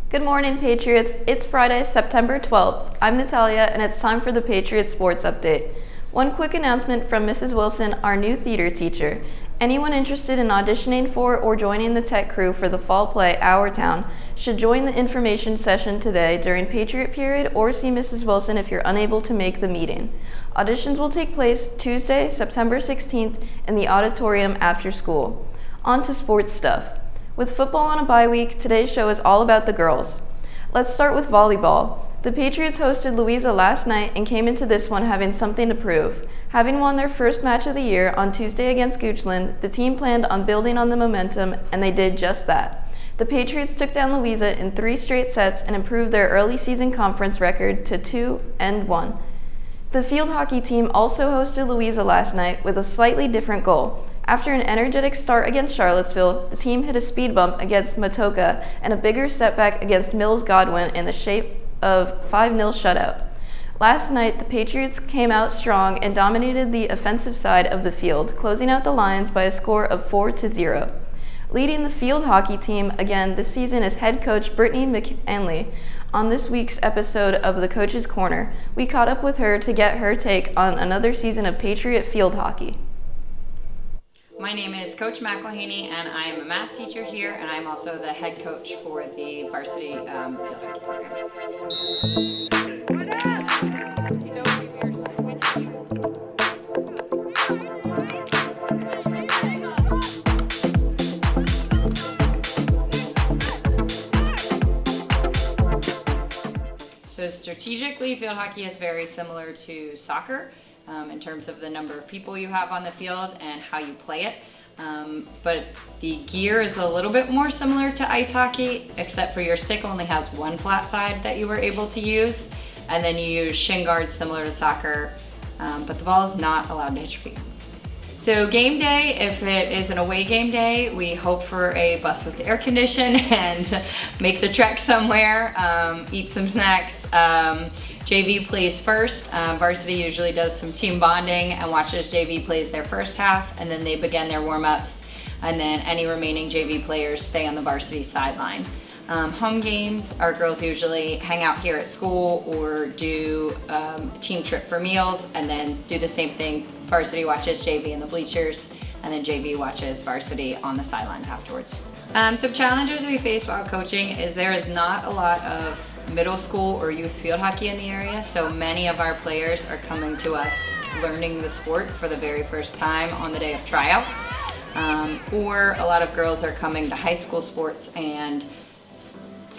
Good morning, Patriots. It's Friday, September 12th. I'm Natalia, and it's time for the Patriot Sports Update. One quick announcement from Mrs. Wilson, our new theater teacher. Anyone interested in auditioning for or joining the tech crew for the fall play ATown should join the information session today during Patriot period or see Mrs. Wilson if you're unable to make the meeting. Auditions will take place Tuesday, September 16th in the auditorium after school. On to sports stuff. With football on a bye week, today's show is all about the girls. Let's start with volleyball. The Patriots hosted Louisa last night and came into this one having something to prove. Having won their first match of the year on Tuesday against Goochland, the team planned on building on the momentum, and they did just that. The Patriots took down Louisa in 3 straight sets and improved their early season conference record to 2-1. The field hockey team also hosted Louisa last night with a slightly different goal. After an energetic start against Charlottesville, the team hit a speed bump against Matoka and a bigger setback against Mills Godwin in the shape of 5-0 shutout. Last night, the Patriots came out strong and dominated the offensive side of the field, closing out the Lions by a score of 4-0. Leading the field hockey team again this season is head coach Coach McElhaney. On this week's episode of the Coach's Corner, we caught up with her to get her take on another season of Patriot field hockey. My name is Coach McElhaney, and I am a math teacher here, and I'm also the head coach for the varsity field hockey program. So strategically, field hockey is very similar to soccer. In terms of the number of people you have on the field and how you play it. But the gear is a little bit more similar to ice hockey, except for your stick only has one flat side that you were able to use, and then you use shin guards similar to soccer, but the ball is not allowed to hit your feet. So game day, if it is an away game day, we hope for a bus with air condition and make the trek somewhere, eat some snacks. JV plays first. Varsity usually does some team bonding and watches JV plays their first half, and then they begin their warm-ups, and then any remaining JV players stay on the varsity sideline. Home games, our girls usually hang out here at school or do a team trip for meals, and then do the same thing. Varsity watches JV in the bleachers, and then JV watches varsity on the sidelines afterwards. Some challenges we face while coaching is there is not a lot of middle school or youth field hockey in the area, so many of our players are coming to us learning the sport for the very first time on the day of tryouts, or a lot of girls are coming to high school sports and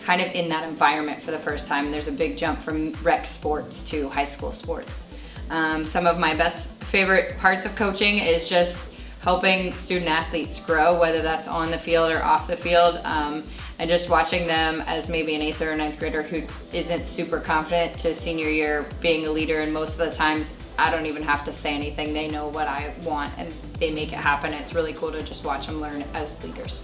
kind of in that environment for the first time. There's a big jump from rec sports to high school sports. Some of my favorite parts of coaching is just helping student athletes grow, whether that's on the field or off the field, and just watching them as maybe an 8th or 9th grader who isn't super confident to senior year being a leader, and most of the times I don't even have to say anything. They know what I want and they make it happen. It's really cool to just watch them learn as leaders.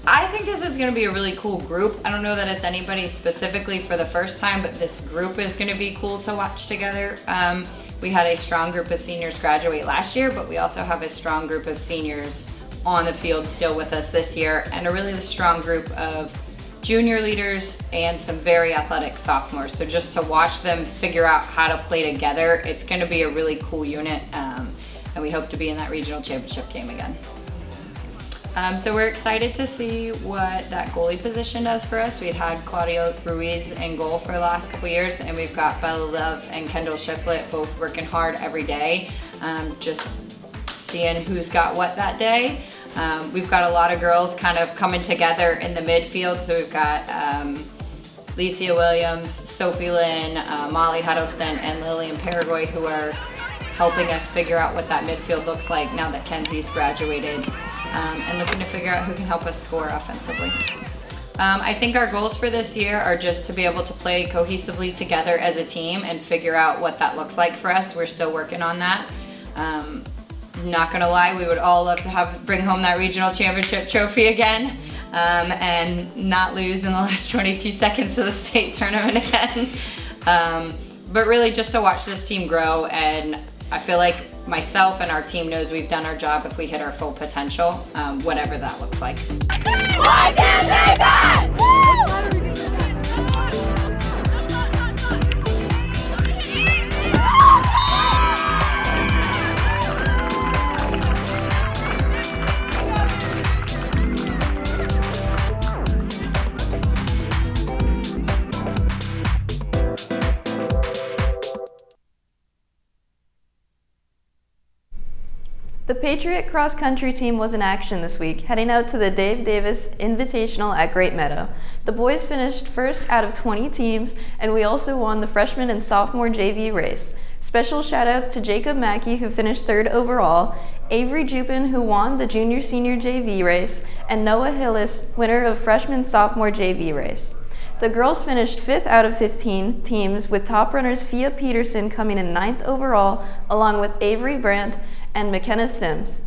I think this is gonna be a really cool group. I don't know that it's anybody specifically for the first time, but this group is gonna be cool to watch together. We had a strong group of seniors graduate last year, but we also have a strong group of seniors on the field still with us this year, and a really strong group of junior leaders and some very athletic sophomores. So just to watch them figure out how to play together, it's gonna be a really cool unit, and we hope to be in that regional championship game again. So we're excited to see what that goalie position does for us. We'd had Claudia Ruiz in goal for the last couple years, and we've got Bella Love and Kendall Shiflett both working hard every day, just seeing who's got what that day. We've got a lot of girls kind of coming together in the midfield, so we've got Licia Williams, Sophie Lynn, Molly Huddleston, and Lillian Paraguay, who are helping us figure out what that midfield looks like now that Kenzie's graduated, and looking to figure out who can help us score offensively. I think our goals for this year are just to be able to play cohesively together as a team and figure out what that looks like for us. We're still working on that. Not gonna lie, we would all love to bring home that regional championship trophy again, and not lose in the last 22 seconds of the state tournament again. But really just to watch this team grow, and I feel like myself and our team knows we've done our job if we hit our full potential, whatever that looks like. Why can't they pass? The Patriot cross-country team was in action this week, heading out to the Dave Davis Invitational at Great Meadow. The boys finished first out of 20 teams, and we also won the freshman and sophomore JV race. Special shout-outs to Jacob Mackey, who finished third overall, Avery Jupin, who won the junior-senior JV race, and Noah Hillis, winner of freshman-sophomore JV race. The girls finished 5th out of 15 teams, with top runners Fia Peterson coming in 9th overall, along with Avery Brandt and McKenna Sims.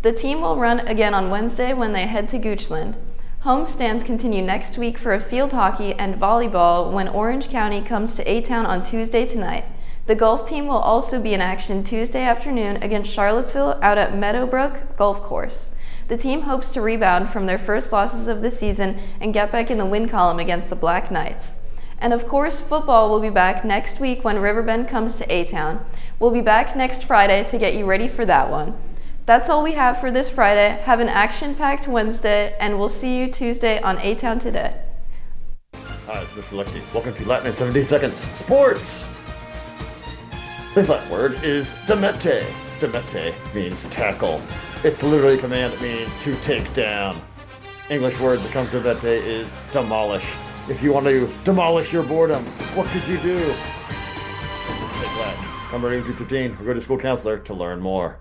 The team will run again on Wednesday when they head to Goochland. Home stands continue next week for a field hockey and volleyball when Orange County comes to ATown on Tuesday tonight. The golf team will also be in action Tuesday afternoon against Charlottesville out at Meadowbrook Golf Course. The team hopes to rebound from their first losses of the season and get back in the win column against the Black Knights. And of course, football will be back next week when Riverbend comes to ATown. We'll be back next Friday to get you ready for that one. That's all we have for this Friday. Have an action-packed Wednesday, and we'll see you Tuesday on ATown Today. Hi, it's Mr. Leckie. Welcome to Latin in 17 Seconds Sports! This Latin word is demete. Demete means tackle. It's literally a command that means to take down. English word that comes to demete is demolish. If you want to demolish your boredom, what could you do? Take Latin. Come ready to 15 or go to school counselor to learn more.